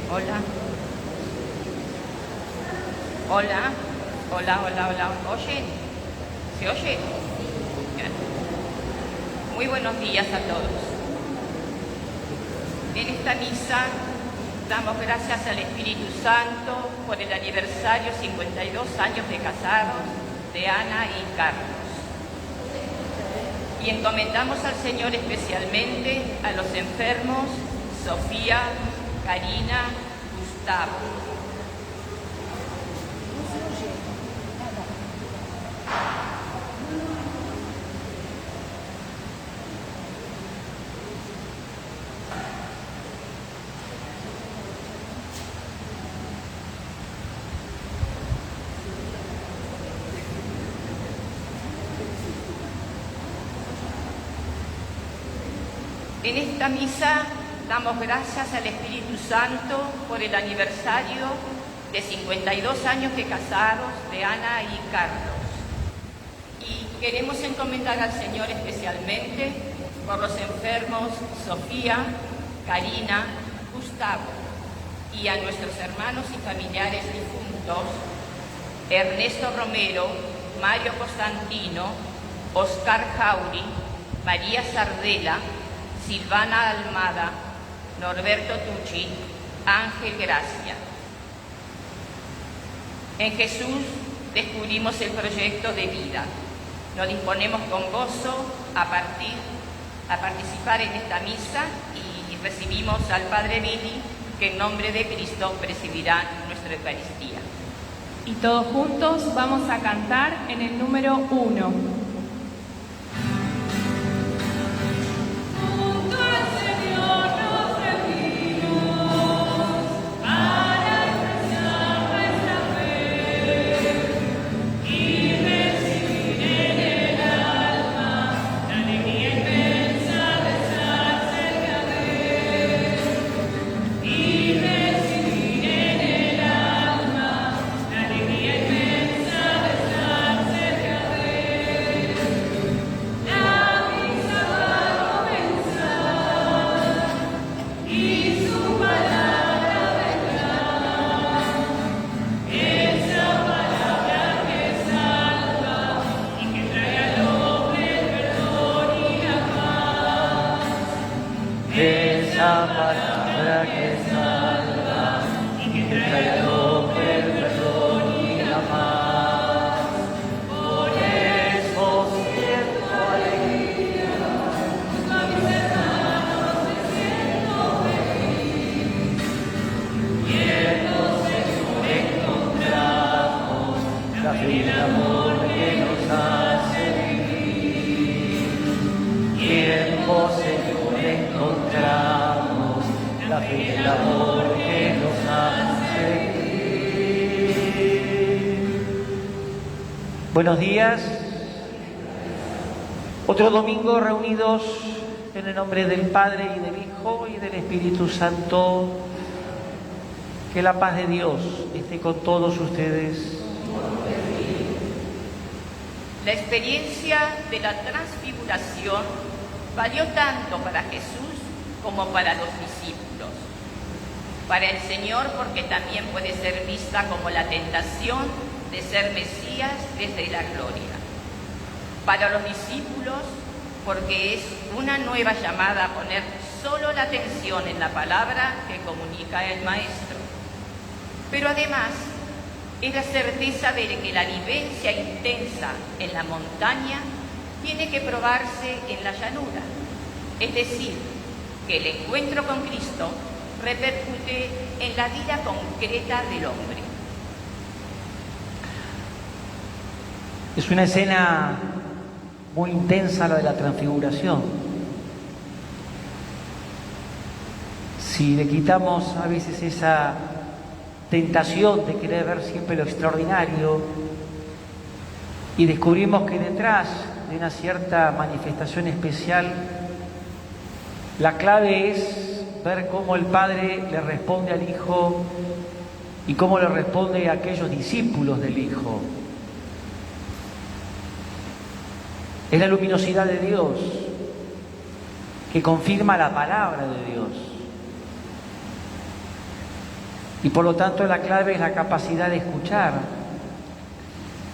Hola. Hola. Hola, hola, hola. ¿Oyen? ¿Se oye? Bien. Muy buenos días a todos. En esta misa damos gracias al Espíritu Santo por el aniversario 52 años de casados de Ana y Carlos. Y encomendamos al Señor especialmente a los enfermos Sofía, Karina, Gustavo. En esta misa damos gracias al Espíritu Santo por el aniversario de 52 años de casados de Ana y Carlos. Y queremos encomendar al Señor especialmente por los enfermos Sofía, Karina, Gustavo, y a nuestros hermanos y familiares difuntos, Ernesto Romero, Mario Costantino, Oscar Jauri, María Sardela, Silvana Almada, Norberto Tucci, Ángel Gracia. En Jesús descubrimos el proyecto de vida. Nos disponemos con gozo a participar en esta misa y recibimos al Padre Billy, que en nombre de Cristo presidirá nuestra Eucaristía. Y todos juntos vamos a cantar en el número 1. Buenos días. Otro domingo reunidos en el nombre del Padre y del Hijo y del Espíritu Santo. Que la paz de Dios esté con todos ustedes. La experiencia de la transfiguración valió tanto para Jesús como para los discípulos. Para el Señor, porque también puede ser vista como la tentación de ser Mesías desde la gloria. Para los discípulos, porque es una nueva llamada a poner solo la atención en la palabra que comunica el Maestro. Pero además, es la certeza de que la vivencia intensa en la montaña tiene que probarse en la llanura. Es decir, que el encuentro con Cristo repercute en la vida concreta del hombre. Es una escena muy intensa la de la transfiguración. Si le quitamos a veces esa tentación de querer ver siempre lo extraordinario y descubrimos que detrás de una cierta manifestación especial, la clave es ver cómo el Padre le responde al Hijo y cómo le responde a aquellos discípulos del Hijo. Es la luminosidad de Dios que confirma la palabra de Dios. Y por lo tanto la clave es la capacidad de escuchar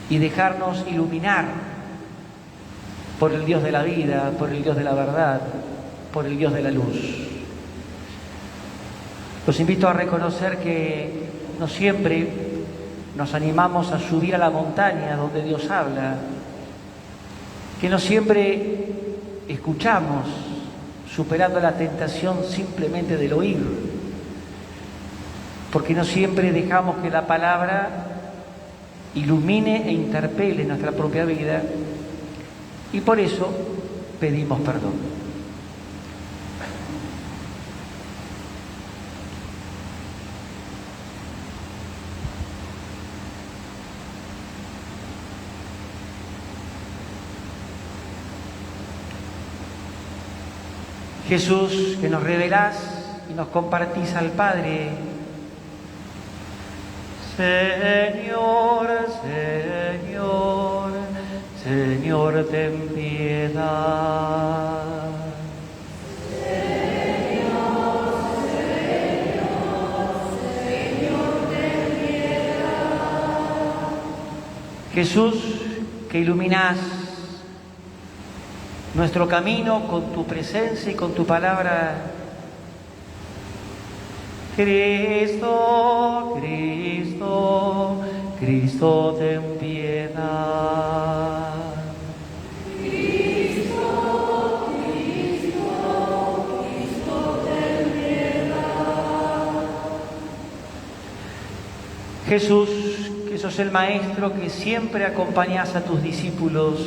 y dejarnos iluminar por el Dios de la vida, por el Dios de la verdad, por el Dios de la luz. Los invito a reconocer que no siempre nos animamos a subir a la montaña donde Dios habla, que no siempre escuchamos, superando la tentación simplemente del oír, porque no siempre dejamos que la palabra ilumine e interpele nuestra propia vida, y por eso pedimos perdón. Jesús, que nos revelás y nos compartís al Padre. Señor, Señor, Señor, ten piedad. Señor, Señor, Señor, ten piedad. Jesús, que iluminás nuestro camino con tu presencia y con tu palabra. Cristo, Cristo, Cristo, ten piedad. Cristo, Cristo, Cristo, ten piedad. Jesús, que sos el Maestro que siempre acompañás a tus discípulos.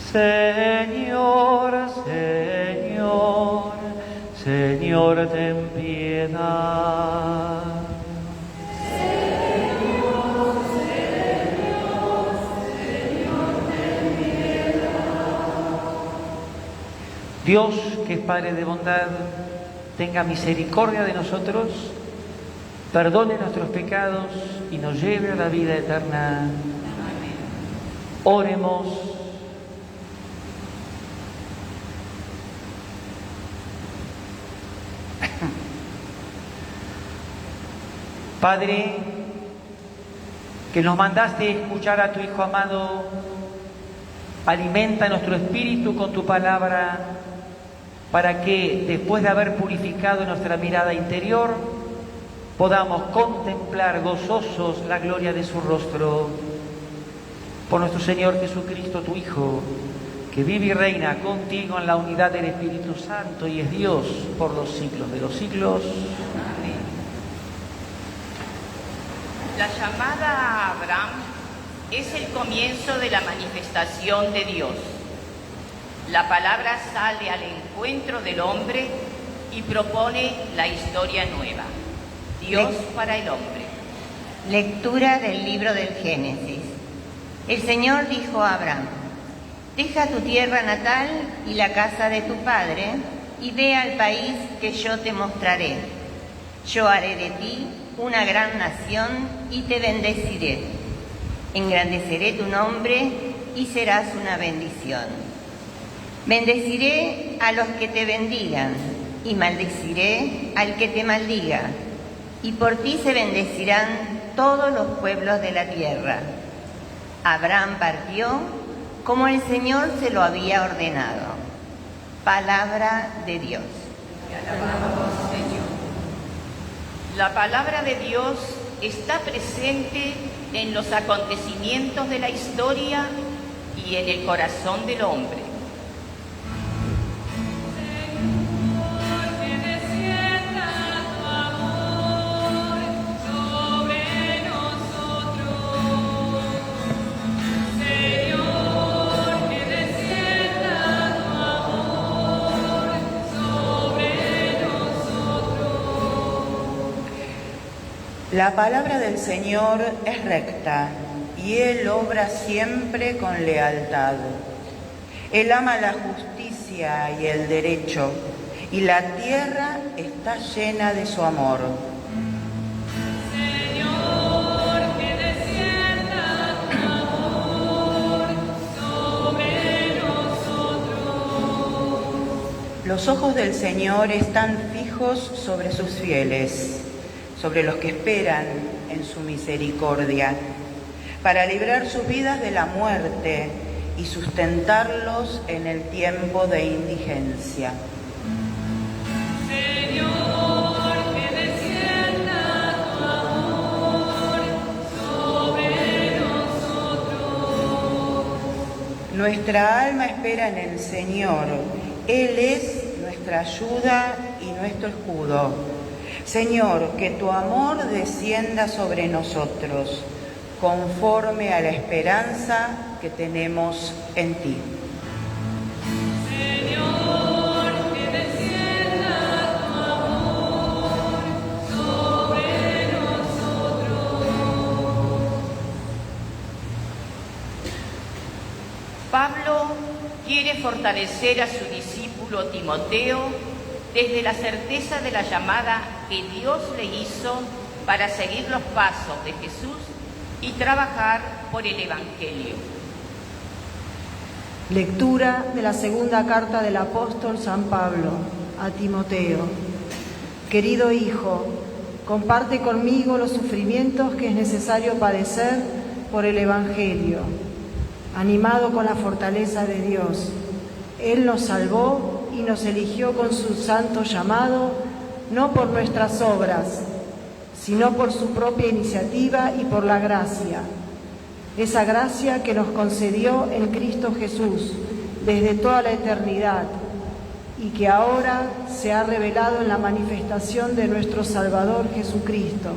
Señor, Señor, Señor, ten piedad. Señor, Señor, Señor, ten piedad. Dios, que es Padre de bondad, tenga misericordia de nosotros, perdone nuestros pecados y nos lleve a la vida eterna. Amén. Oremos. Padre, que nos mandaste escuchar a tu Hijo amado, alimenta nuestro espíritu con tu palabra, para que, después de haber purificado nuestra mirada interior, podamos contemplar gozosos la gloria de su rostro. Por nuestro Señor Jesucristo, tu Hijo, que vive y reina contigo en la unidad del Espíritu Santo y es Dios por los siglos de los siglos. Amén. La llamada a Abraham es el comienzo de la manifestación de Dios. La palabra sale al encuentro del hombre y propone la historia nueva. Dios para el hombre. Lectura del libro del Génesis. El Señor dijo a Abraham: deja tu tierra natal y la casa de tu padre y ve al país que yo te mostraré. Yo haré de ti una gran nación y te bendeciré. Engrandeceré tu nombre y serás una bendición. Bendeciré a los que te bendigan y maldeciré al que te maldiga. Y por ti se bendecirán todos los pueblos de la tierra. Abraham partió como el Señor se lo había ordenado. Palabra de Dios. Te alabamos, Señor. La palabra de Dios está presente en los acontecimientos de la historia y en el corazón del hombre. La palabra del Señor es recta y Él obra siempre con lealtad. Él ama la justicia y el derecho y la tierra está llena de su amor. Señor, que descienda tu amor sobre nosotros. Los ojos del Señor están fijos sobre sus fieles, sobre los que esperan en su misericordia, para librar sus vidas de la muerte y sustentarlos en el tiempo de indigencia. Señor, que descienda tu amor sobre nosotros. Nuestra alma espera en el Señor. Él es nuestra ayuda y nuestro escudo. Señor, que tu amor descienda sobre nosotros, conforme a la esperanza que tenemos en ti. Señor, que descienda tu amor sobre nosotros. Pablo quiere fortalecer a su discípulo Timoteo desde la certeza de la llamada que Dios le hizo para seguir los pasos de Jesús y trabajar por el Evangelio. Lectura de la segunda carta del apóstol San Pablo a Timoteo. Querido hijo, comparte conmigo los sufrimientos que es necesario padecer por el Evangelio, animado con la fortaleza de Dios. Él nos salvó y nos eligió con su santo llamado, no por nuestras obras, sino por su propia iniciativa y por la gracia. Esa gracia que nos concedió en Cristo Jesús desde toda la eternidad y que ahora se ha revelado en la manifestación de nuestro Salvador Jesucristo,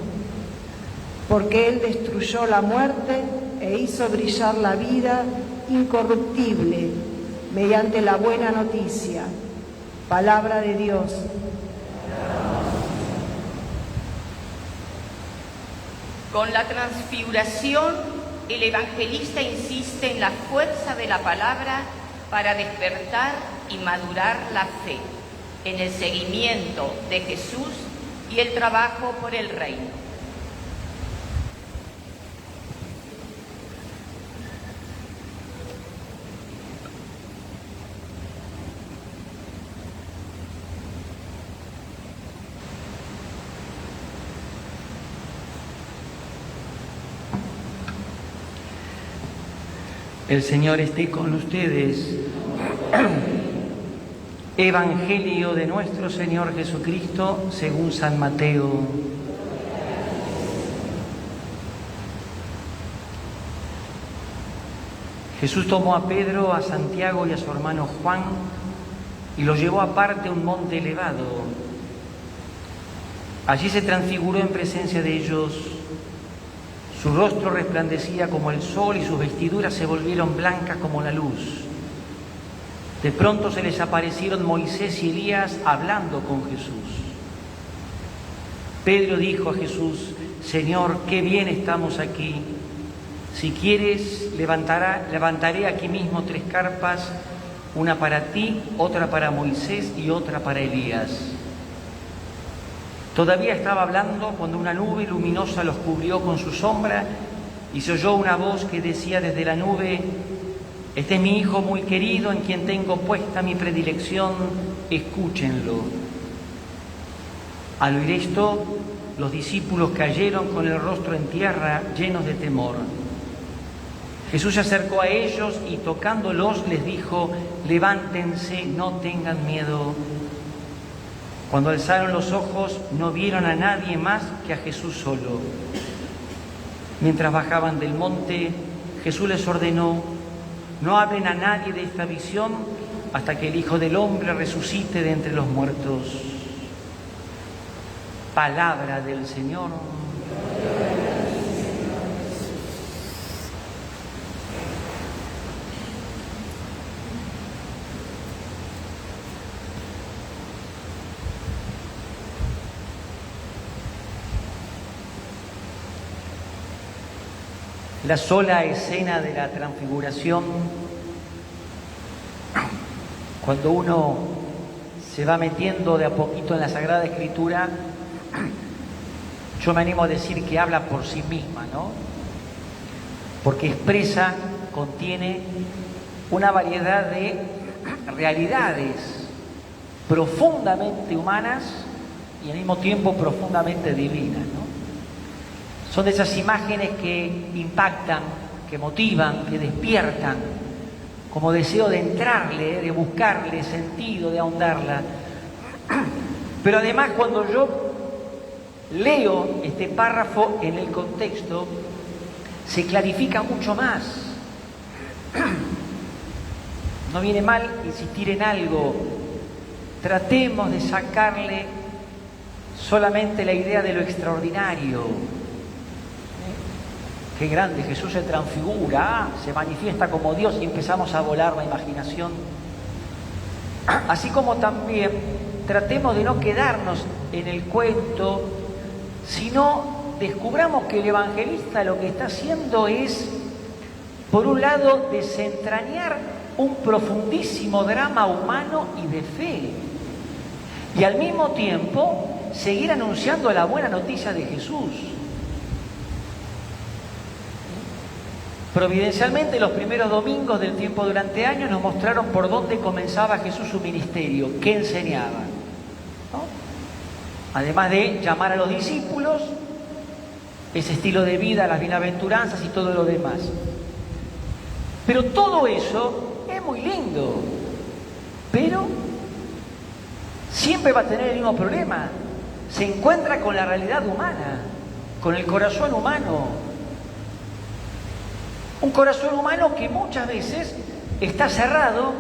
porque Él destruyó la muerte e hizo brillar la vida incorruptible mediante la buena noticia. Palabra de Dios. Con la transfiguración, el evangelista insiste en la fuerza de la palabra para despertar y madurar la fe en el seguimiento de Jesús y el trabajo por el reino. El Señor esté con ustedes. Evangelio de nuestro Señor Jesucristo según San Mateo. Jesús tomó a Pedro, a Santiago y a su hermano Juan y los llevó aparte a un monte elevado. Allí se transfiguró en presencia de ellos. Su rostro resplandecía como el sol y sus vestiduras se volvieron blancas como la luz. De pronto se les aparecieron Moisés y Elías hablando con Jesús. Pedro dijo a Jesús: Señor, qué bien estamos aquí. Si quieres, levantaré aquí mismo 3 carpas, una para ti, otra para Moisés y otra para Elías. Todavía estaba hablando cuando una nube luminosa los cubrió con su sombra y se oyó una voz que decía desde la nube: Este es mi Hijo muy querido, en quien tengo puesta mi predilección, escúchenlo. Al oír esto, los discípulos cayeron con el rostro en tierra, llenos de temor. Jesús se acercó a ellos y tocándolos les dijo: Levántense, no tengan miedo. Cuando alzaron los ojos, no vieron a nadie más que a Jesús solo. Mientras bajaban del monte, Jesús les ordenó: no hablen a nadie de esta visión hasta que el Hijo del Hombre resucite de entre los muertos. Palabra del Señor. La sola escena de la transfiguración, cuando uno se va metiendo de a poquito en la Sagrada Escritura, yo me animo a decir que habla por sí misma, ¿no? Porque expresa, contiene una variedad de realidades profundamente humanas y al mismo tiempo profundamente divinas, ¿no? Son de esas imágenes que impactan, que motivan, que despiertan, como deseo de entrarle, de buscarle sentido, de ahondarla. Pero además, cuando yo leo este párrafo en el contexto, se clarifica mucho más. No viene mal insistir en algo. Tratemos de sacarle solamente la idea de lo extraordinario. Qué grande, Jesús se transfigura, se manifiesta como Dios y empezamos a volar la imaginación. Así como también tratemos de no quedarnos en el cuento, sino descubramos que el evangelista lo que está haciendo es, por un lado, desentrañar un profundísimo drama humano y de fe, y al mismo tiempo seguir anunciando la buena noticia de Jesús. Providencialmente, los primeros domingos del tiempo durante años nos mostraron por dónde comenzaba Jesús su ministerio, qué enseñaba, ¿no? Además de llamar a los discípulos, ese estilo de vida, las bienaventuranzas y todo lo demás. Pero todo eso es muy lindo, pero siempre va a tener el mismo problema. Se encuentra con la realidad humana, con el corazón humano. Un corazón humano que muchas veces está cerrado,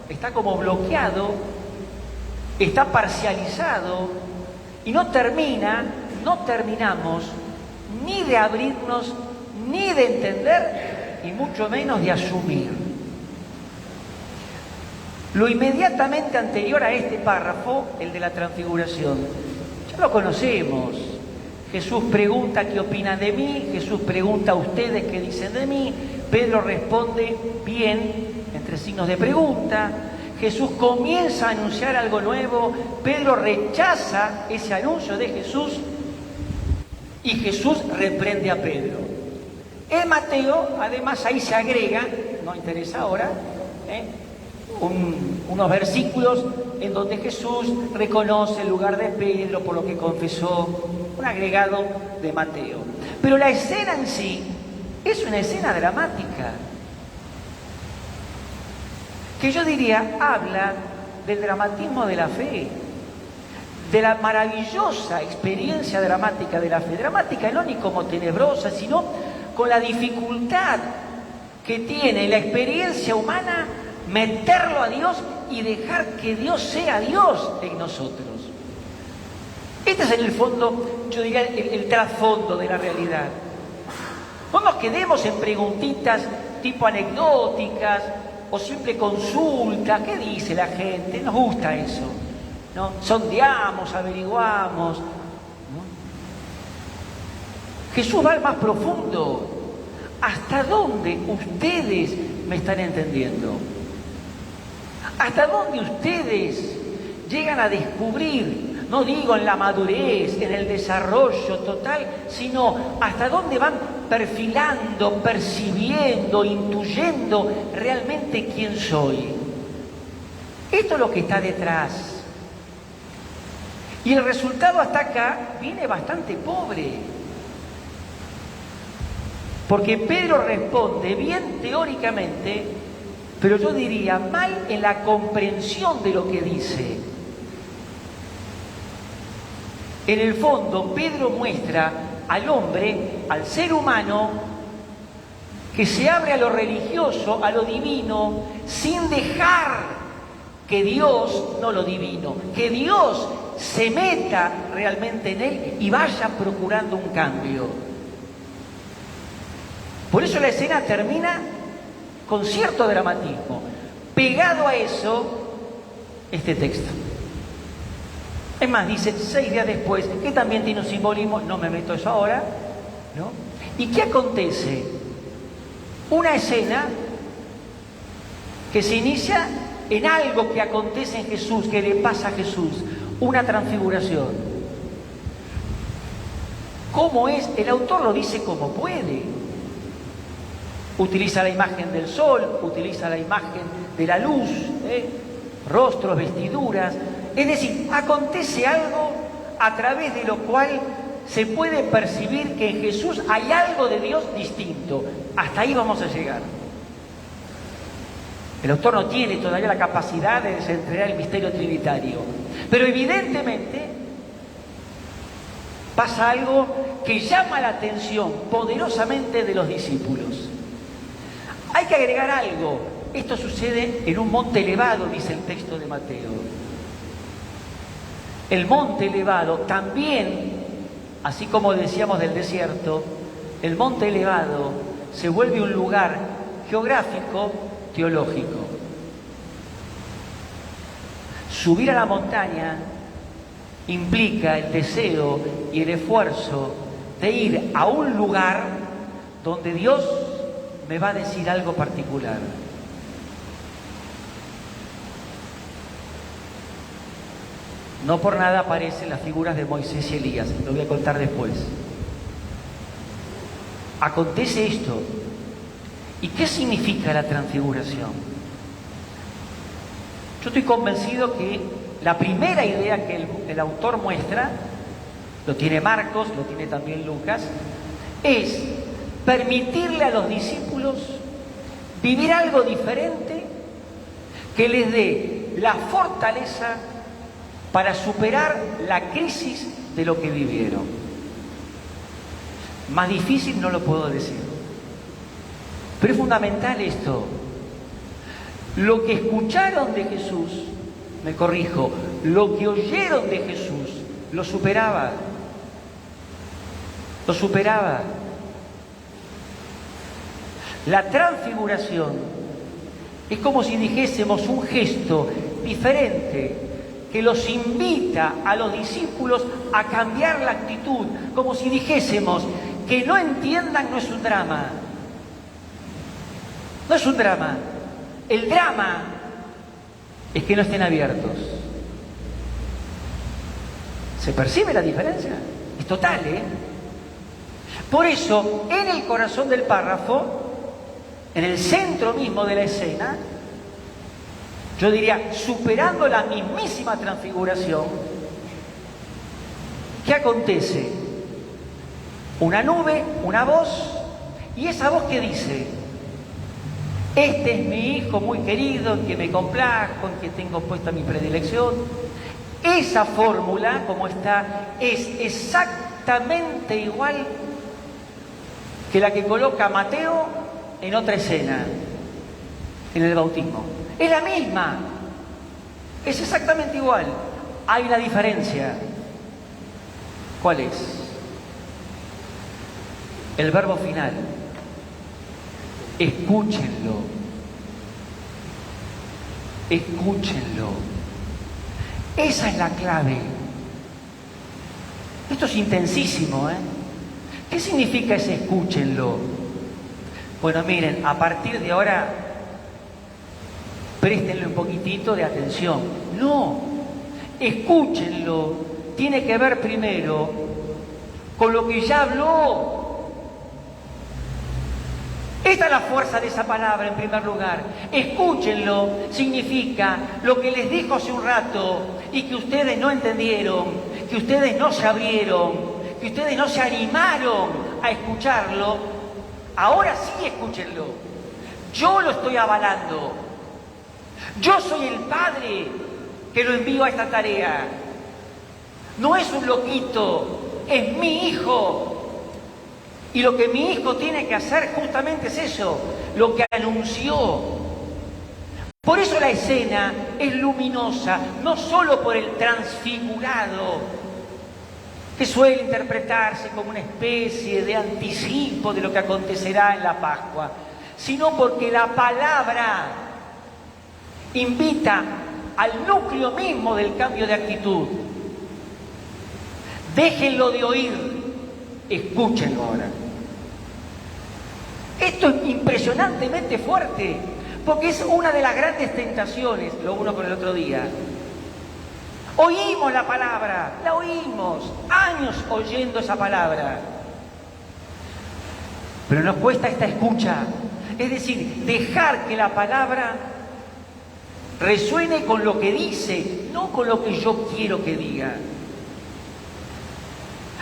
está como bloqueado, está parcializado y no terminamos ni de abrirnos, ni de entender, y mucho menos de asumir. Lo inmediatamente anterior a este párrafo, el de la transfiguración, ya lo conocemos. Jesús pregunta qué opinan de mí, Jesús pregunta a ustedes qué dicen de mí, Pedro responde bien, entre signos de pregunta, Jesús comienza a anunciar algo nuevo, Pedro rechaza ese anuncio de Jesús y Jesús reprende a Pedro. En Mateo, además, ahí se agrega, no interesa ahora, unos versículos en donde Jesús reconoce el lugar de Pedro por lo que confesó, un agregado de Mateo. Pero la escena en sí es una escena dramática, que yo diría habla del dramatismo de la fe, de la maravillosa experiencia dramática de la fe, dramática no ni como tenebrosa, sino con la dificultad que tiene la experiencia humana meterlo a Dios y dejar que Dios sea Dios en nosotros. Este es en el fondo, yo diría, el trasfondo de la realidad. No nos quedemos en preguntitas tipo anecdóticas o simple consulta. ¿Qué dice la gente? Nos gusta eso, ¿no? Sondeamos, averiguamos, ¿no? Jesús va al más profundo. ¿Hasta dónde ustedes me están entendiendo? ¿Hasta dónde ustedes llegan a descubrir, no digo en la madurez, en el desarrollo total, sino hasta dónde van perfilando, percibiendo, intuyendo realmente quién soy? Esto es lo que está detrás. Y el resultado hasta acá viene bastante pobre. Porque Pedro responde bien teóricamente, pero yo diría mal en la comprensión de lo que dice. En el fondo, Pedro muestra al hombre, al ser humano, que se abre a lo religioso, a lo divino, sin dejar que Dios, no lo divino, que Dios se meta realmente en él y vaya procurando un cambio. Por eso la escena termina con cierto dramatismo. Pegado a eso, este texto. Es más, dice 6 días después, que también tiene un simbolismo, no me meto eso ahora, ¿no? ¿Y qué acontece? Una escena que se inicia en algo que acontece en Jesús, que le pasa a Jesús, una transfiguración. ¿Cómo es? El autor lo dice como puede. Utiliza la imagen del sol, utiliza la imagen de la luz, rostros, vestiduras, Es decir, acontece algo a través de lo cual se puede percibir que en Jesús hay algo de Dios distinto. Hasta ahí vamos a llegar. El autor no tiene todavía la capacidad de desentrañar el misterio trinitario, pero evidentemente pasa algo que llama la atención poderosamente de los discípulos. Hay que agregar algo. Esto sucede en un monte elevado, dice el texto de Mateo. El monte elevado también, así como decíamos del desierto, el monte elevado se vuelve un lugar geográfico, teológico. Subir a la montaña implica el deseo y el esfuerzo de ir a un lugar donde Dios me va a decir algo particular. No por nada aparecen las figuras de Moisés y Elías, lo voy a contar después. Acontece esto. ¿Y qué significa la transfiguración? Yo estoy convencido que la primera idea que el autor muestra, lo tiene Marcos, lo tiene también Lucas, es permitirle a los discípulos vivir algo diferente que les dé la fortaleza para superar la crisis de lo que vivieron. Más difícil no lo puedo decir. Pero es fundamental esto. Lo que escucharon de Jesús, me corrijo, lo que oyeron de Jesús, lo superaba. Lo superaba. La transfiguración es como si dijésemos un gesto diferente que los invita a los discípulos a cambiar la actitud, como si dijésemos que no entiendan no es un drama. No es un drama. El drama es que no estén abiertos. ¿Se percibe la diferencia? Es total, ¿eh? Por eso, en el corazón del párrafo, en el centro mismo de la escena, yo diría, superando la mismísima transfiguración, ¿qué acontece? Una nube, una voz, y esa voz que dice: este es mi hijo muy querido, en que me complazco, en que tengo puesta mi predilección. Esa fórmula, como está, es exactamente igual que la que coloca Mateo en otra escena, en el bautismo. Es la misma, es exactamente igual. Hay una diferencia. ¿Cuál es? El verbo final. Escúchenlo. Escúchenlo. Esa es la clave. Esto es intensísimo, ¿eh? ¿Qué significa ese escúchenlo? Bueno, miren, a partir de ahora, préstenle un poquitito de atención. No, escúchenlo. Tiene que ver primero con lo que ya habló. Esta es la fuerza de esa palabra en primer lugar. Escúchenlo significa lo que les dijo hace un rato y que ustedes no entendieron, que ustedes no se abrieron, que ustedes no se animaron a escucharlo. Ahora sí escúchenlo. Yo lo estoy avalando. Yo soy el padre que lo envío a esta tarea. No es un loquito, es mi hijo. Y lo que mi hijo tiene que hacer justamente es eso, lo que anunció. Por eso la escena es luminosa, no solo por el transfigurado, que suele interpretarse como una especie de anticipo de lo que acontecerá en la Pascua, sino porque la palabra invita al núcleo mismo del cambio de actitud. Déjenlo de oír, escúchenlo ahora. Esto es impresionantemente fuerte, porque es una de las grandes tentaciones, lo uno con el otro día. Oímos la palabra, la oímos, años oyendo esa palabra. Pero nos cuesta esta escucha, es decir, dejar que la palabra resuene con lo que dice, no con lo que yo quiero que diga.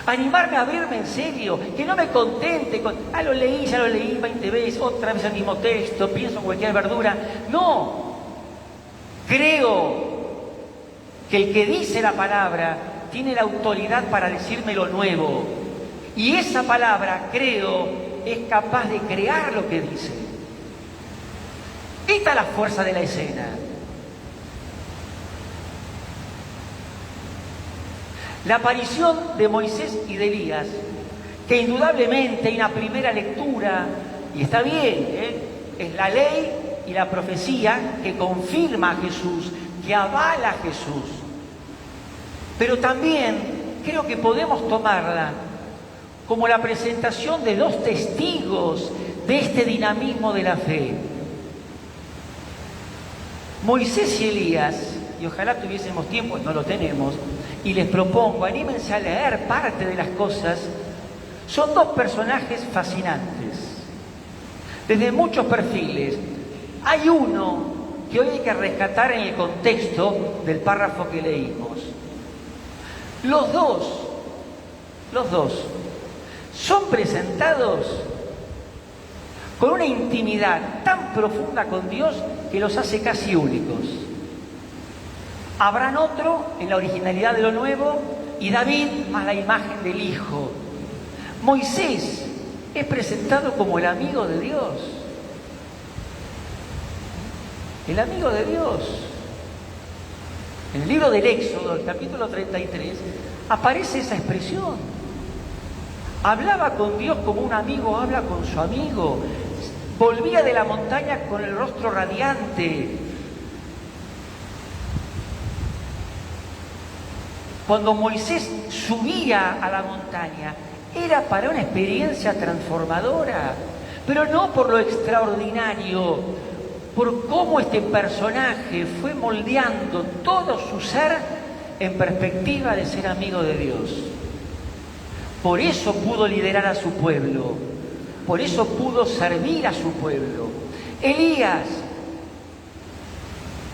Animarme a abrirme en serio, que no me contente con, lo leí, ya lo leí 20 veces, otra vez el mismo texto, pienso en cualquier verdura. No, creo que el que dice la palabra tiene la autoridad para decirme lo nuevo. Y esa palabra, creo, es capaz de crear lo que dice. Esta es la fuerza de la escena. La aparición de Moisés y de Elías, que indudablemente hay una primera lectura, y está bien, es la ley y la profecía que confirma a Jesús, que avala a Jesús. Pero también creo que podemos tomarla como la presentación de dos testigos de este dinamismo de la fe. Moisés y Elías, y ojalá tuviésemos tiempo, no lo tenemos, y les propongo, anímense a leer parte de las cosas, son dos personajes fascinantes, desde muchos perfiles. Hay uno que hoy hay que rescatar en el contexto del párrafo que leímos. Los dos son presentados con una intimidad tan profunda con Dios que los hace casi únicos. Habrán otro en la originalidad de lo nuevo y David más la imagen del Hijo. Moisés es presentado como el amigo de Dios. El amigo de Dios. En el libro del Éxodo, el capítulo 33, aparece esa expresión. Hablaba con Dios como un amigo habla con su amigo. Volvía de la montaña con el rostro radiante. Cuando Moisés subía a la montaña, era para una experiencia transformadora, pero no por lo extraordinario, por cómo este personaje fue moldeando todo su ser en perspectiva de ser amigo de Dios. Por eso pudo liderar a su pueblo, por eso pudo servir a su pueblo. Elías,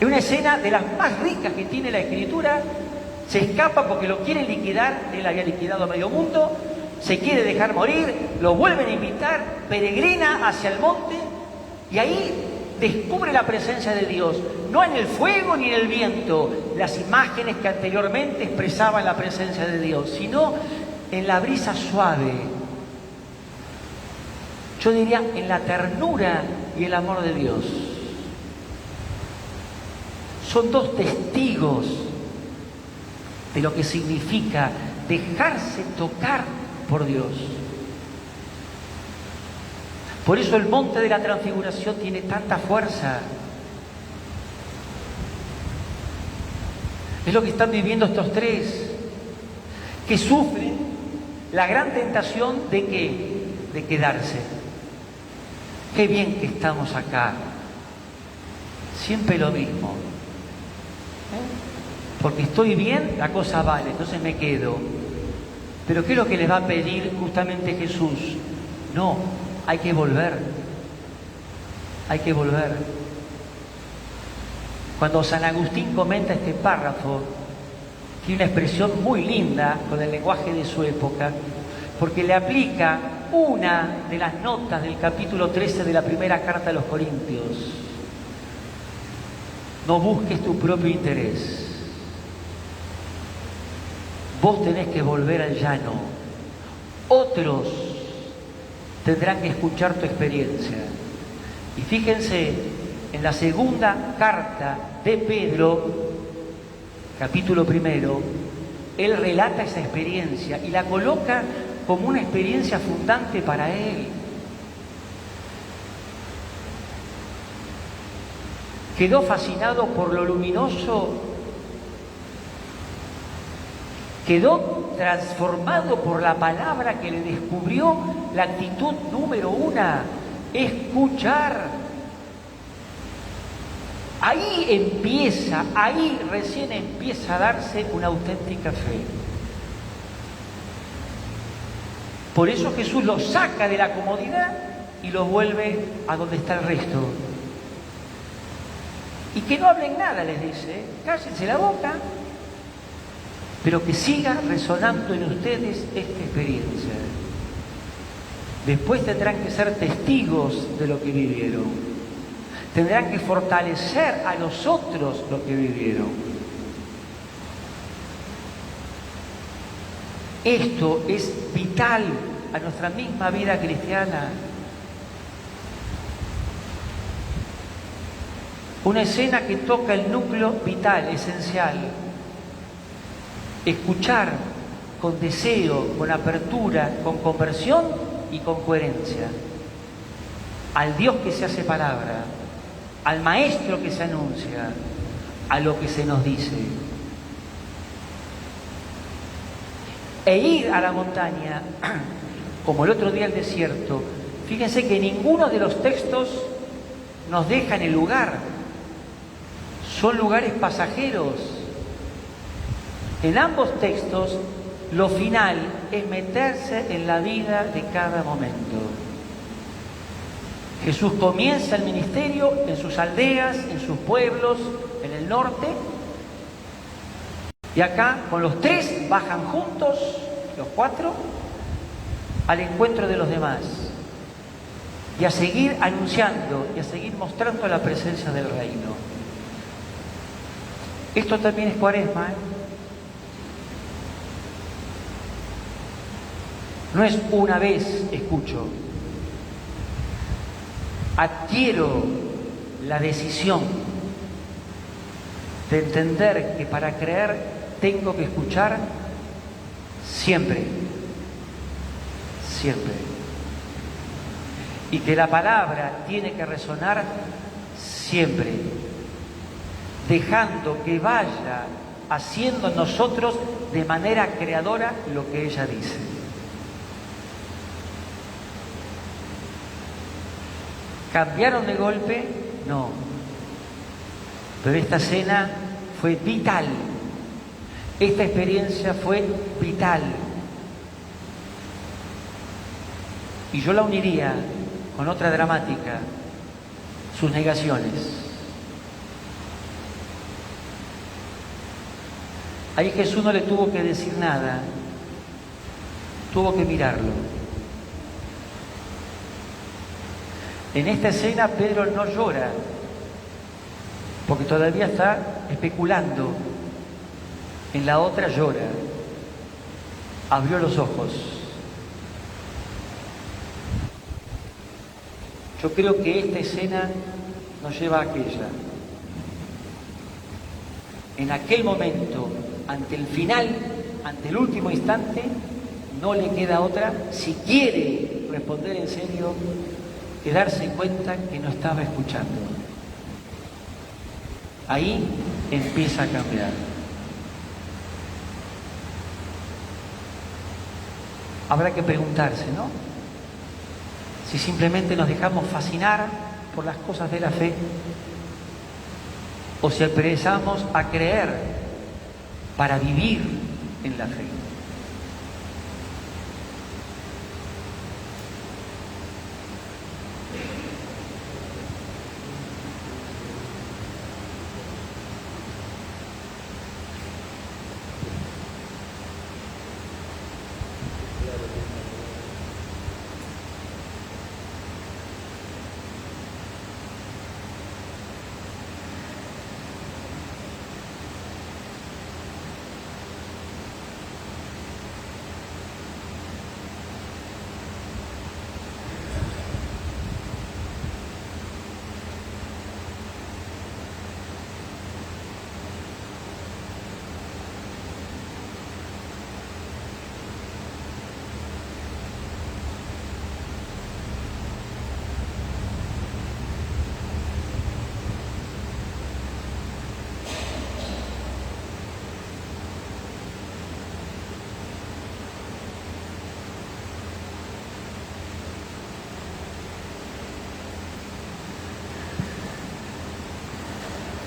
en una escena de las más ricas que tiene la Escritura, se escapa porque lo quieren liquidar, él había liquidado a medio mundo, se quiere dejar morir, lo vuelven a invitar, peregrina hacia el monte y ahí descubre la presencia de Dios, no en el fuego ni en el viento, las imágenes que anteriormente expresaban la presencia de Dios, sino en la brisa suave, yo diría en la ternura y el amor de Dios. Son dos testigos de lo que significa dejarse tocar por Dios. Por eso el monte de la transfiguración tiene tanta fuerza. Es lo que están viviendo estos tres, que sufren la gran tentación de ¿qué? De quedarse. Qué bien que estamos acá. Siempre lo mismo. Porque estoy bien, la cosa vale, entonces me quedo. Pero ¿qué es lo que les va a pedir justamente Jesús? No, hay que volver. Hay que volver. Cuando San Agustín comenta este párrafo, tiene una expresión muy linda con el lenguaje de su época, porque le aplica una de las notas del capítulo 13 de la primera carta a los Corintios. No busques tu propio interés. Vos tenés que volver al llano. Otros tendrán que escuchar tu experiencia. Y fíjense, en la segunda carta de Pedro, capítulo 1, él relata esa experiencia y la coloca como una experiencia fundante para él. Quedó fascinado por lo luminoso, quedó transformado por la palabra que le descubrió la actitud número 1, escuchar. Ahí recién empieza a darse una auténtica fe. Por eso Jesús lo saca de la comodidad y lo vuelve a donde está el resto. Y que no hablen nada, les dice, cállense la boca, pero que siga resonando en ustedes esta experiencia. Después tendrán que ser testigos de lo que vivieron. Tendrán que fortalecer a los otros lo que vivieron. Esto es vital a nuestra misma vida cristiana. Una escena que toca el núcleo vital, esencial. Escuchar con deseo, con apertura, con conversión y con coherencia. Al Dios que se hace palabra, al Maestro que se anuncia, a lo que se nos dice. E ir a la montaña, como el otro día al desierto, fíjense que ninguno de los textos nos deja en el lugar. Son lugares pasajeros. En ambos textos, lo final es meterse en la vida de cada momento. Jesús comienza el ministerio en sus aldeas, en sus pueblos, en el norte. Y acá, con los tres, bajan juntos, los cuatro, al encuentro de los demás. Y a seguir anunciando y a seguir mostrando la presencia del reino. Esto también es Cuaresma, ¿eh? No es una vez escucho. Adquiero la decisión de entender que para creer tengo que escuchar siempre, siempre. Y que la palabra tiene que resonar siempre, dejando que vaya haciendo en nosotros de manera creadora lo que ella dice. ¿Cambiaron de golpe? No. Pero esta cena fue vital. Esta experiencia fue vital. Y yo la uniría con otra dramática, sus negaciones. Ahí Jesús no le tuvo que decir nada, tuvo que mirarlo. En esta escena Pedro no llora, porque todavía está especulando. En la otra llora. Abrió los ojos. Yo creo que esta escena nos lleva a aquella. En aquel momento, ante el final, ante el último instante, no le queda otra, si quiere responder en serio, que darse cuenta que no estaba escuchando. Ahí empieza a cambiar. Habrá que preguntarse, ¿no? Si simplemente nos dejamos fascinar por las cosas de la fe o si empezamos a creer para vivir en la fe.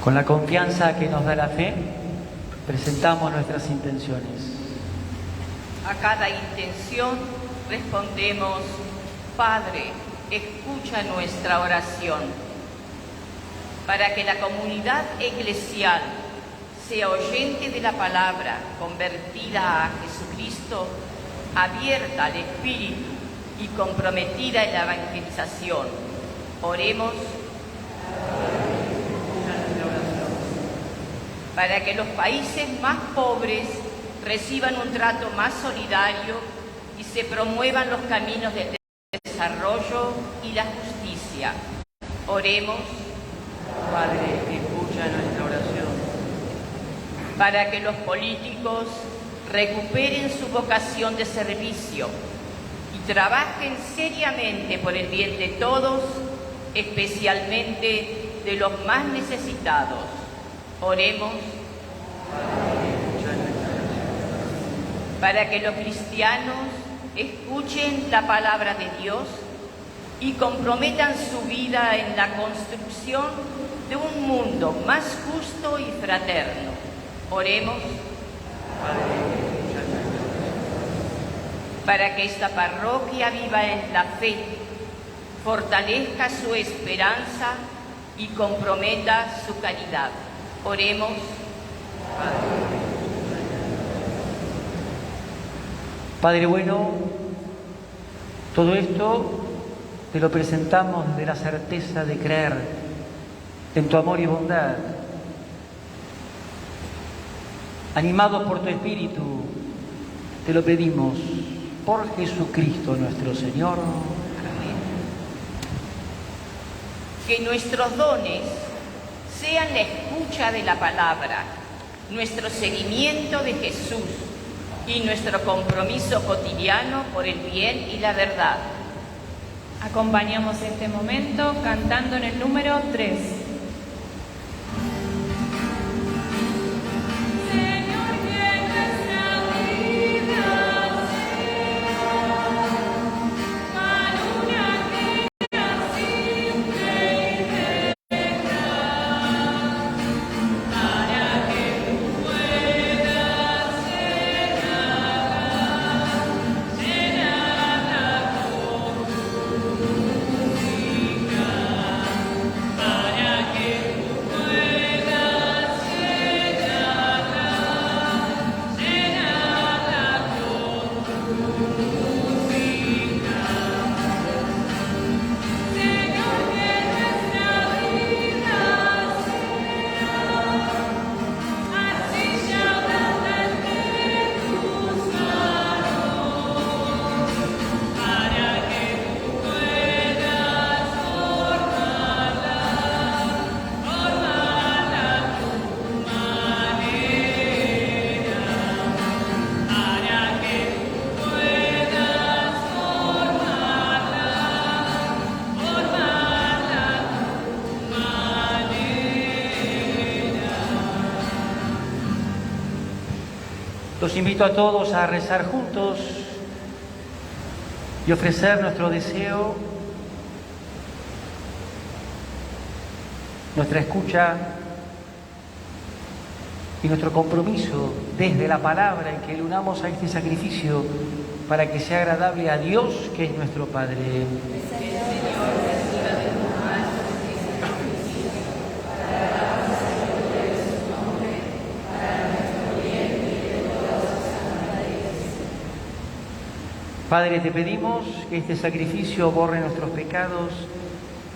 Con la confianza que nos da la fe, presentamos nuestras intenciones. A cada intención respondemos: Padre, escucha nuestra oración. para que la comunidad eclesial sea oyente de la palabra, convertida a Jesucristo, abierta al Espíritu y comprometida en la evangelización. Oremos. Para que los países más pobres reciban un trato más solidario y se promuevan los caminos del desarrollo y la justicia. Oremos. Padre, escucha nuestra oración. Para que los políticos recuperen su vocación de servicio y trabajen seriamente por el bien de todos, especialmente de los más necesitados. Oremos. Para que los cristianos escuchen la palabra de Dios y comprometan su vida en la construcción de un mundo más justo y fraterno. Oremos. Para que esta parroquia viva en la fe, fortalezca su esperanza y comprometa su caridad. Oremos. Padre bueno, todo esto te lo presentamos desde la certeza de creer en tu amor y bondad. Animados por tu Espíritu, te lo pedimos por Jesucristo nuestro Señor. Amén. Que nuestros dones sean la escucha de la palabra, nuestro seguimiento de Jesús y nuestro compromiso cotidiano por el bien y la verdad. Acompañamos este momento cantando en el número 3. Los invito a todos a rezar juntos y ofrecer nuestro deseo, nuestra escucha y nuestro compromiso desde la palabra en que le unamos a este sacrificio para que sea agradable a Dios, que es nuestro Padre. Padre, te pedimos que este sacrificio borre nuestros pecados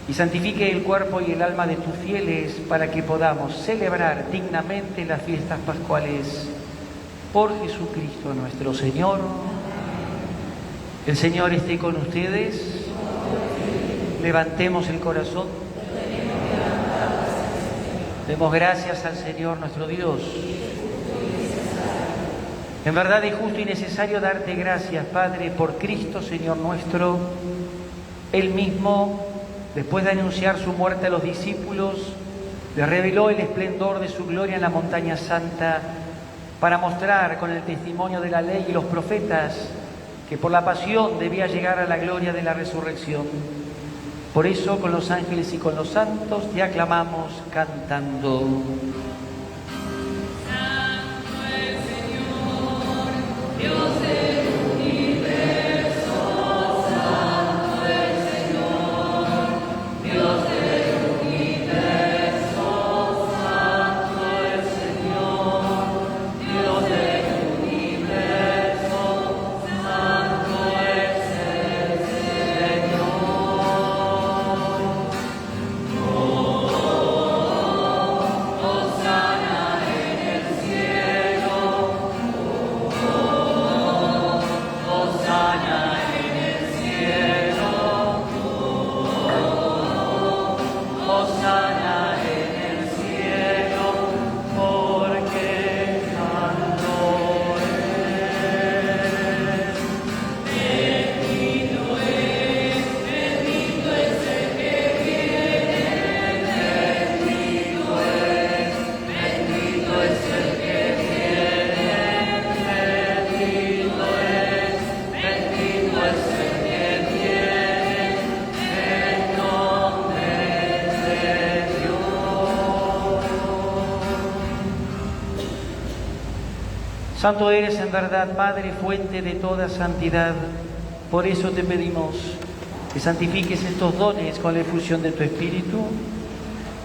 y santifique el cuerpo y el alma de tus fieles para que podamos celebrar dignamente las fiestas pascuales por Jesucristo nuestro Señor. El Señor esté con ustedes. Levantemos el corazón. Demos gracias al Señor nuestro Dios. En verdad es justo y necesario darte gracias, Padre, por Cristo, Señor nuestro. Él mismo, después de anunciar su muerte a los discípulos, les reveló el esplendor de su gloria en la montaña santa para mostrar con el testimonio de la ley y los profetas que por la pasión debía llegar a la gloria de la resurrección. Por eso, con los ángeles y con los santos, te aclamamos cantando. Dios del universo, santo el Señor, Dios del universo. Santo eres en verdad, Padre, fuente de toda santidad. Por eso te pedimos que santifiques estos dones con la efusión de tu Espíritu,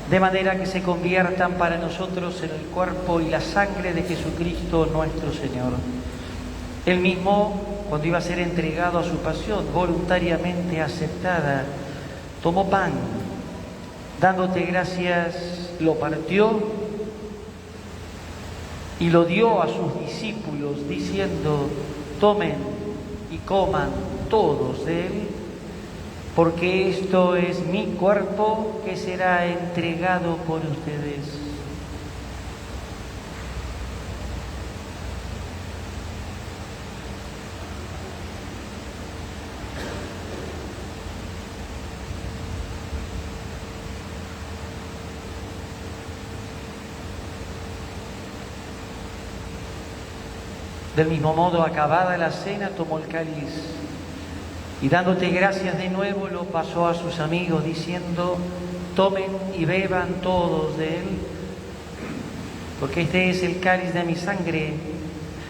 de manera que se conviertan para nosotros en el cuerpo y la sangre de Jesucristo nuestro Señor. Él mismo, cuando iba a ser entregado a su pasión, voluntariamente aceptada, tomó pan, dándote gracias, lo partió y lo dio a sus discípulos, diciendo: tomen y coman todos de él, porque esto es mi cuerpo que será entregado por ustedes. Del mismo modo, acabada la cena, tomó el cáliz y dándote gracias de nuevo, lo pasó a sus amigos, diciendo: tomen y beban todos de él, porque este es el cáliz de mi sangre,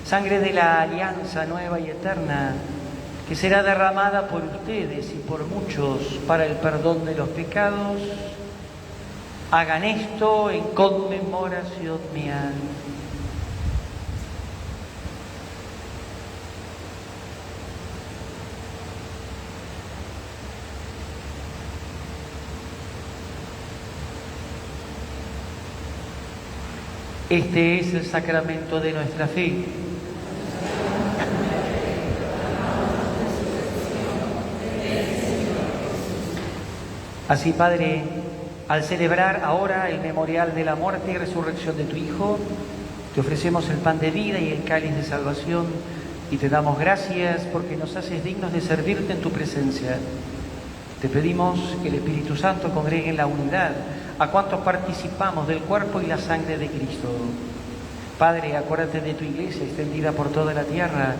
sangre de la alianza nueva y eterna, que será derramada por ustedes y por muchos para el perdón de los pecados. Hagan esto en conmemoración mía. Este es el sacramento de nuestra fe. Así, Padre, al celebrar ahora el memorial de la muerte y resurrección de tu Hijo, te ofrecemos el pan de vida y el cáliz de salvación y te damos gracias porque nos haces dignos de servirte en tu presencia. Te pedimos que el Espíritu Santo congregue en la unidad a cuantos participamos del cuerpo y la sangre de Cristo. Padre, acuérdate de tu Iglesia extendida por toda la tierra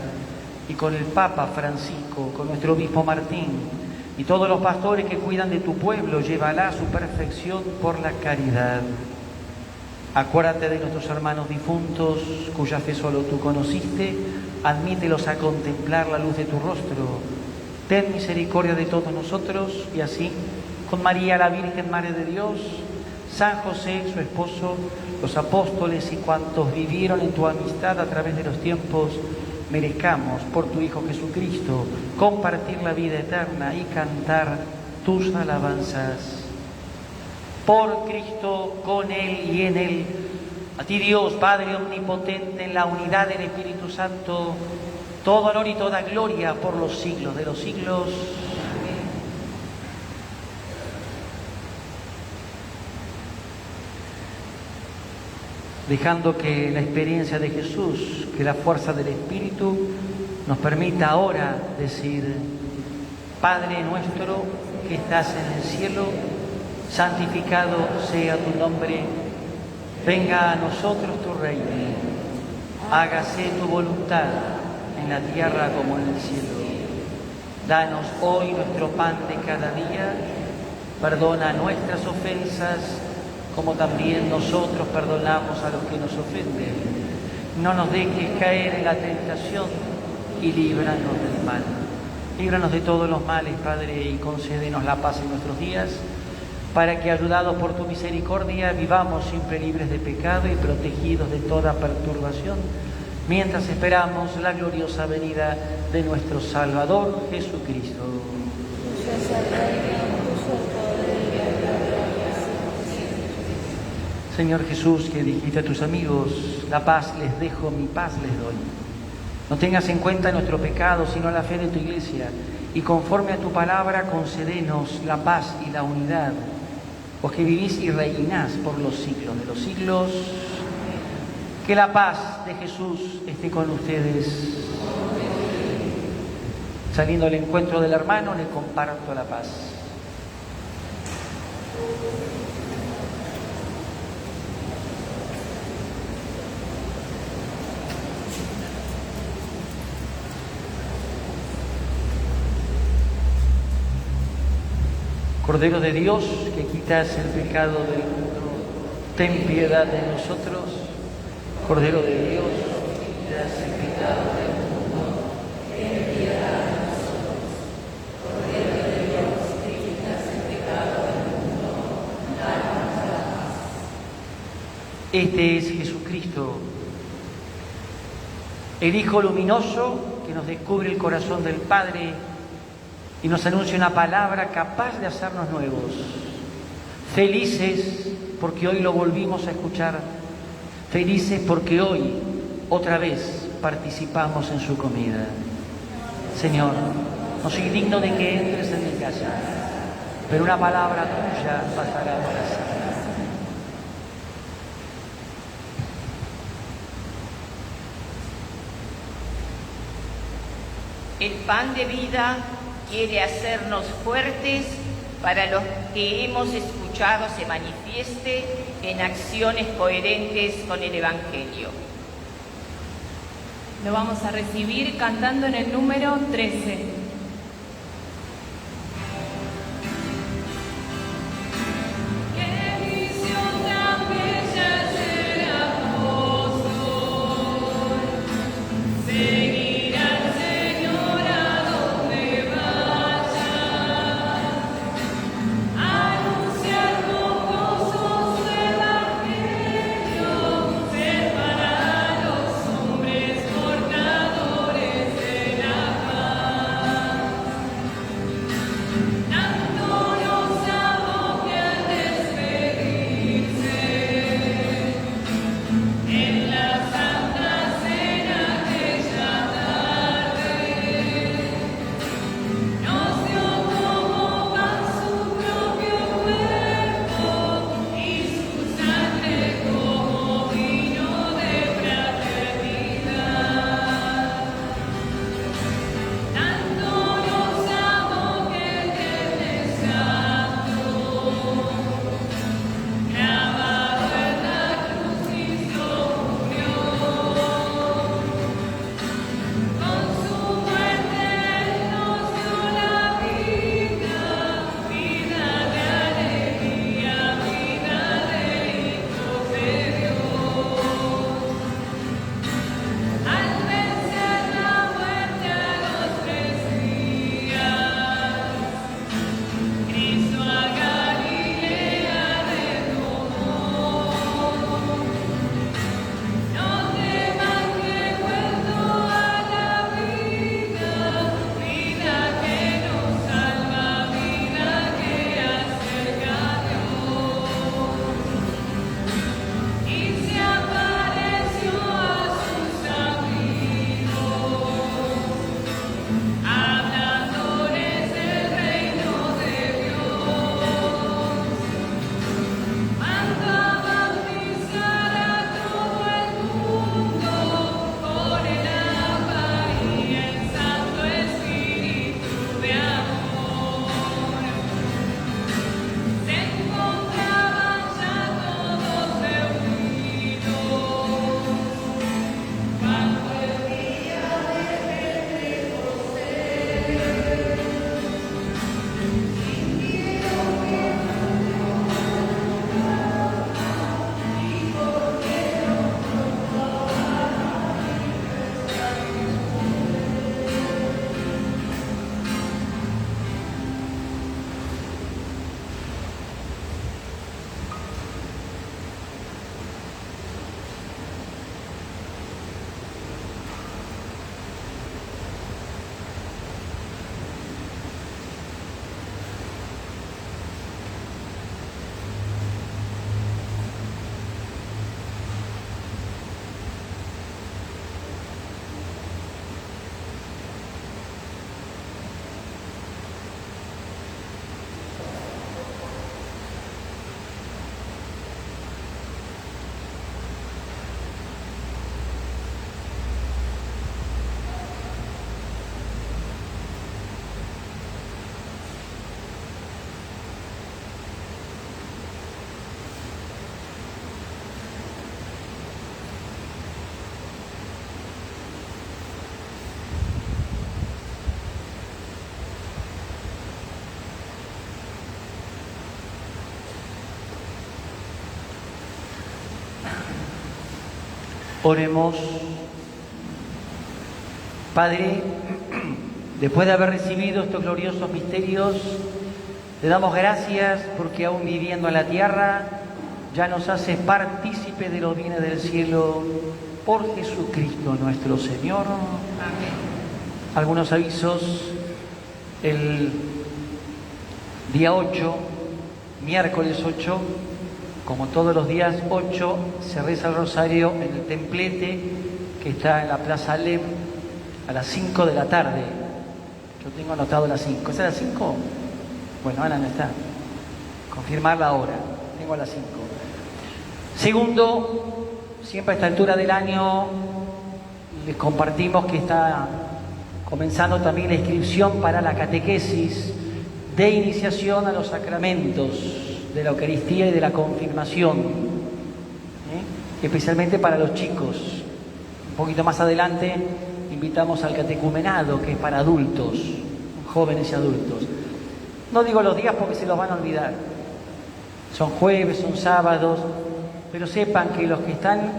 y con el Papa Francisco, con nuestro obispo Martín y todos los pastores que cuidan de tu pueblo, llévala a su perfección por la caridad. Acuérdate de nuestros hermanos difuntos, cuya fe solo tú conociste, admítelos a contemplar la luz de tu rostro. Ten misericordia de todos nosotros y así, con María la Virgen, Madre de Dios, San José, su esposo, los apóstoles y cuantos vivieron en tu amistad a través de los tiempos, merezcamos por tu Hijo Jesucristo compartir la vida eterna y cantar tus alabanzas. Por Cristo, con Él y en Él, a ti Dios, Padre omnipotente, en la unidad del Espíritu Santo, todo honor y toda gloria por los siglos de los siglos. Dejando que la experiencia de Jesús, que la fuerza del Espíritu nos permita ahora decir: Padre nuestro que estás en el cielo, santificado sea tu nombre, venga a nosotros tu reino, hágase tu voluntad en la tierra como en el cielo. Danos hoy nuestro pan de cada día, perdona nuestras ofensas, como también nosotros perdonamos a los que nos ofenden. No nos dejes caer en la tentación y líbranos del mal. Líbranos de todos los males, Padre, y concédenos la paz en nuestros días, para que, ayudados por tu misericordia, vivamos siempre libres de pecado y protegidos de toda perturbación, mientras esperamos la gloriosa venida de nuestro Salvador Jesucristo. Señor Jesús, que dijiste a tus amigos: la paz les dejo, mi paz les doy. No tengas en cuenta nuestro pecado, sino la fe de tu Iglesia, y conforme a tu palabra concédenos la paz y la unidad, vos que vivís y reinás por los siglos de los siglos. Que la paz de Jesús esté con ustedes. Saliendo al encuentro del hermano, le comparto la paz. Cordero de Dios, que quitas el pecado del mundo, ten piedad de nosotros. Cordero de Dios, que quitas Este es Jesucristo, el Hijo luminoso que nos descubre el corazón del Padre y nos anuncia una palabra capaz de hacernos nuevos. Felices porque hoy lo volvimos a escuchar, felices porque hoy otra vez participamos en su comida. Señor, no soy digno de que entres en mi casa, pero una palabra tuya bastará para siempre. El pan de vida quiere hacernos fuertes para los que hemos escuchado se manifieste en acciones coherentes con el Evangelio. Lo vamos a recibir cantando en el número 13. Oremos. Padre, después de haber recibido estos gloriosos misterios, te damos gracias porque aún viviendo en la tierra ya nos haces partícipes partícipe de los bienes del cielo por Jesucristo nuestro Señor. Amén. Algunos avisos. El día 8, miércoles 8, como todos los días 8, se reza el rosario en el templete que está en la Plaza Alem a las 5 de la tarde. Yo tengo anotado las 5. ¿Es a las 5? Bueno, Ana no está. Confirmar la hora. Tengo a las 5. Segundo, siempre a esta altura del año les compartimos que está comenzando también la inscripción para la catequesis de iniciación a los sacramentos de la Eucaristía y de la confirmación, especialmente para los chicos. Un poquito más adelante invitamos al catecumenado, que es para adultos, jóvenes y adultos. No digo los días porque se los van a olvidar. Son jueves, son sábados, pero sepan que los que están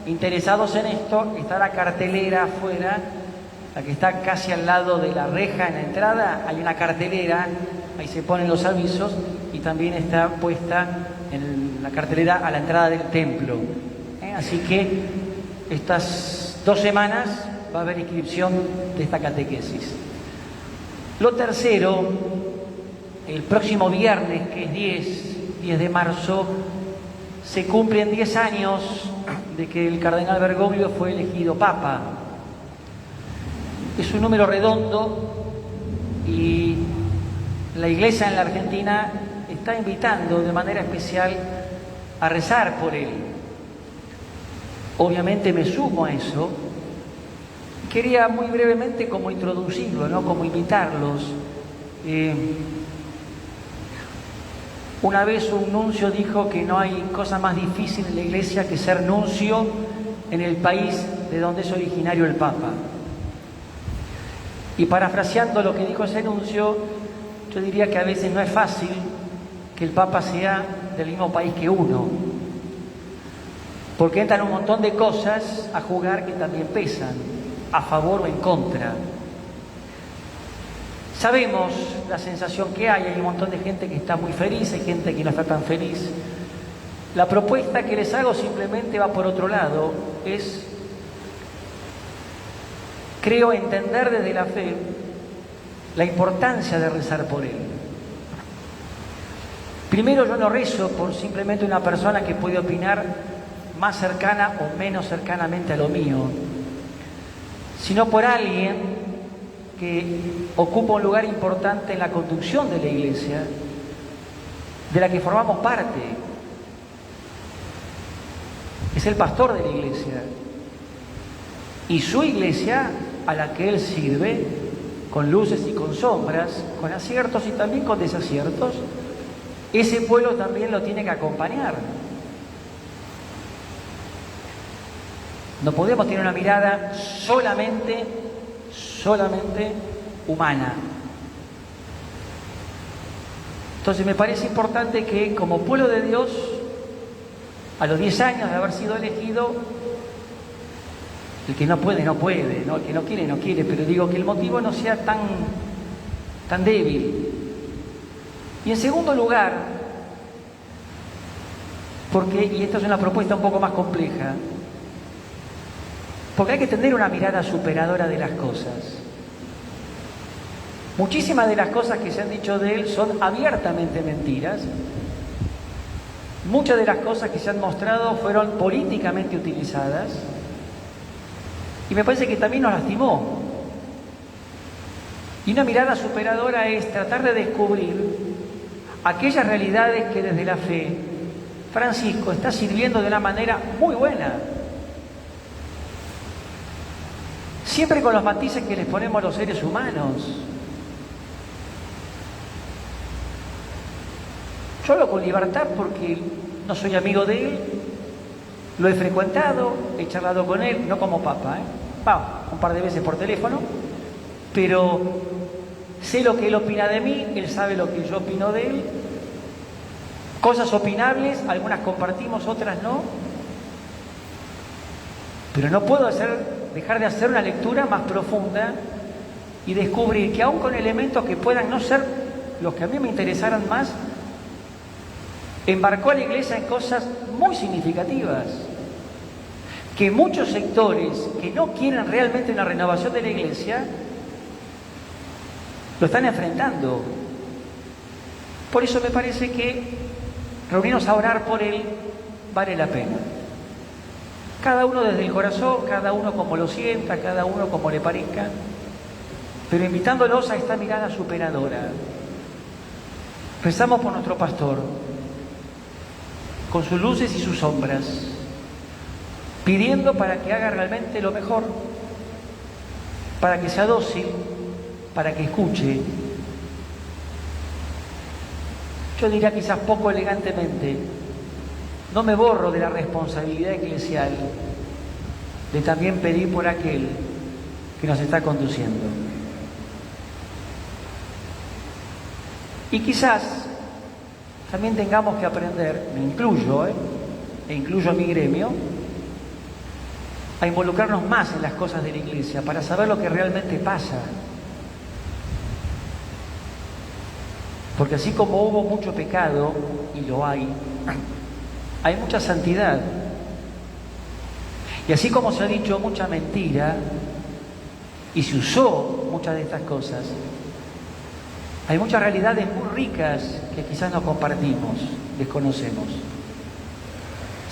interesados en esto, está la cartelera afuera, la que está casi al lado de la reja en la entrada, hay una cartelera, ahí se ponen los avisos, y también está puesta en la cartelera a la entrada del templo. Así que estas 2 semanas va a haber inscripción de esta catequesis. Lo tercero, el próximo viernes, que es 10 de marzo, se cumplen 10 años de que el cardenal Bergoglio fue elegido papa. Es un número redondo y la Iglesia en la Argentina está invitando de manera especial a rezar por él. Obviamente me sumo a eso. Quería muy brevemente como introducirlo, ¿no? Como invitarlos. Una vez un nuncio dijo que no hay cosa más difícil en la Iglesia que ser nuncio en el país de donde es originario el Papa. Y parafraseando lo que dijo ese nuncio, yo diría que a veces no es fácil que el Papa sea del mismo país que uno, porque entran un montón de cosas a jugar que también pesan, a favor o en contra. Sabemos la sensación que hay un montón de gente que está muy feliz, hay gente que no está tan feliz. La propuesta que les hago simplemente va por otro lado, es, creo entender desde la fe la importancia de rezar por él. Primero, yo no rezo por simplemente una persona que puede opinar más cercana o menos cercanamente a lo mío, sino por alguien que ocupa un lugar importante en la conducción de la Iglesia, de la que formamos parte. Es el pastor de la Iglesia. Y su Iglesia, a la que él sirve, con luces y con sombras, con aciertos y también con desaciertos, ese pueblo también lo tiene que acompañar. No podemos tener una mirada solamente humana. Entonces me parece importante que como pueblo de Dios, a los 10 años de haber sido elegido, el que no puede, no puede, ¿no? El que no quiere, no quiere, pero digo que el motivo no sea tan débil. Y en segundo lugar, y esta es una propuesta un poco más compleja, porque hay que tener una mirada superadora de las cosas. Muchísimas de las cosas que se han dicho de él son abiertamente mentiras. Muchas de las cosas que se han mostrado fueron políticamente utilizadas. Y me parece que también nos lastimó. Y una mirada superadora es tratar de descubrir aquellas realidades que desde la fe Francisco está sirviendo de una manera muy buena. Siempre con los matices que les ponemos a los seres humanos. Yo hablo con libertad porque no soy amigo de él, lo he frecuentado, he charlado con él, no como papa, un par de veces por teléfono, pero sé lo que él opina de mí, él sabe lo que yo opino de él. Cosas opinables, algunas compartimos, otras no. Pero no puedo dejar de hacer una lectura más profunda y descubrir que aún con elementos que puedan no ser los que a mí me interesaran más, embarcó a la Iglesia en cosas muy significativas. que muchos sectores que no quieren realmente una renovación de la Iglesia lo están enfrentando. Por eso me parece que reunirnos a orar por él vale la pena. Cada uno desde el corazón, cada uno como lo sienta, cada uno como le parezca, pero invitándolos a esta mirada superadora. Rezamos por nuestro pastor, con sus luces y sus sombras, pidiendo para que haga realmente lo mejor, para que sea dócil, para que escuche. Yo diría quizás poco elegantemente, no me borro de la responsabilidad eclesial de también pedir por aquel que nos está conduciendo. Y quizás también tengamos que aprender, me incluyo, e incluyo a mi gremio, a involucrarnos más en las cosas de la Iglesia para saber lo que realmente pasa. Porque así como hubo mucho pecado, y lo hay mucha santidad. Y así como se ha dicho mucha mentira, y se usó muchas de estas cosas, hay muchas realidades muy ricas que quizás no compartimos, desconocemos.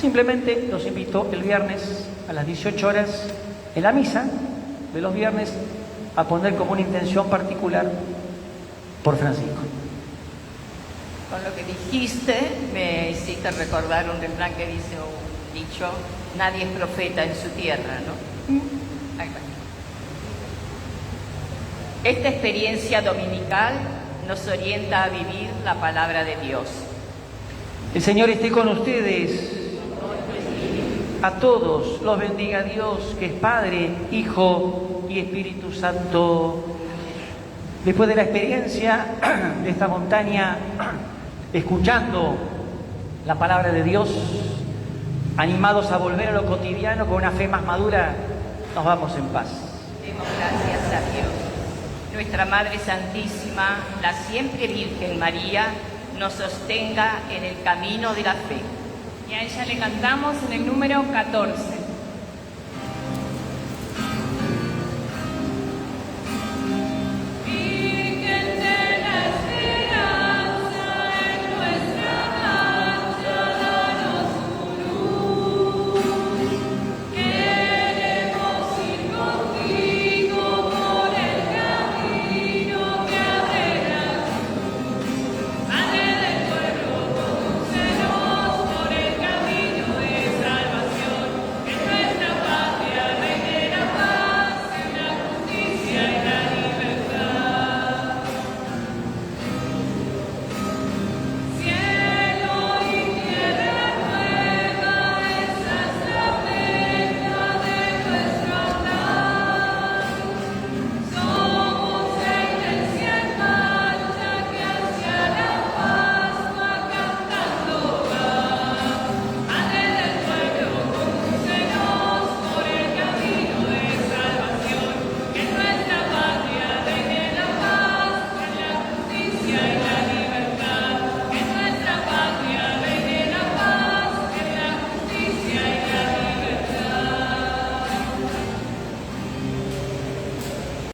Simplemente los invito el viernes a las 18 horas en la misa de los viernes a poner como una intención particular por Francisco. Con lo que dijiste, me hiciste recordar un refrán que dice, un dicho, nadie es profeta en su tierra, ¿no? Ahí va. Esta experiencia dominical nos orienta a vivir la palabra de Dios. El Señor esté con ustedes. A todos los bendiga Dios, que es Padre, Hijo y Espíritu Santo. Después de la experiencia de esta montaña, escuchando la palabra de Dios, animados a volver a lo cotidiano con una fe más madura, nos vamos en paz. Demos gracias a Dios. Nuestra Madre Santísima, la siempre Virgen María, nos sostenga en el camino de la fe. Y a ella le cantamos en el número 14.